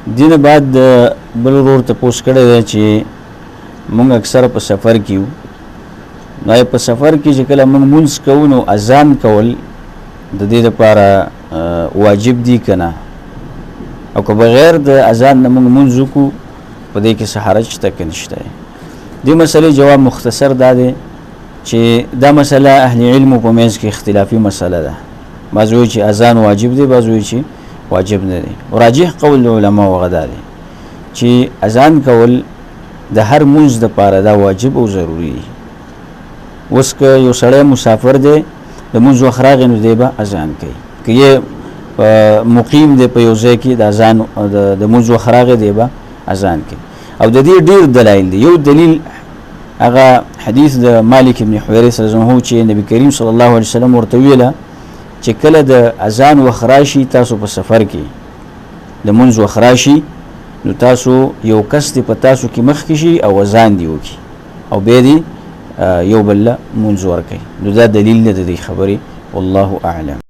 دینه بعد بل ورور تپوس کړی دی چې مونږ اکثره په سفر کې یو نو په سفر کې چې کله مونږ مونځ کوو نو اذان کول د دې لپاره واجب دي که نه او که بغیر د اذان نه مونږ مونځ وکړو په دې کې څه حرج شته که نشته دې مسلې جواب مختصر دا دی چې دا مسله اهل علمو په منځ کې اختلافي مسله ده بعض وایي چې اذان واجب دی بعض وایي چې واجب نه دی راجح قول د علماو هغه دا دی چې اذان کول د هر مونځ دپاره دا واجب او ضروري دی اوس که یو سړی مسافر دی د مونځ وخت راغی نو دی به اذان کوي که یې مقیم دی په یو ځای کې د اذان د مونځ وخت راغی دی به اذان کوي او د دې ډېر دلایل دی یو دلیل هغه حدیث د مالک ابن حویرث رضی الله عنه چې نبی کریم صلی الله علیه وسلم ورته ویله چې کله د اذان وخت راشي تاسو په سفر کې د مونځ وخت راشي نو تاسو یو کس دی په تاسو کې مخکې شي او اذان دی وکړي او بیا دی یو بل له مونځ ورکوي نو دا دلیل نه د دې خبرې والله اعلم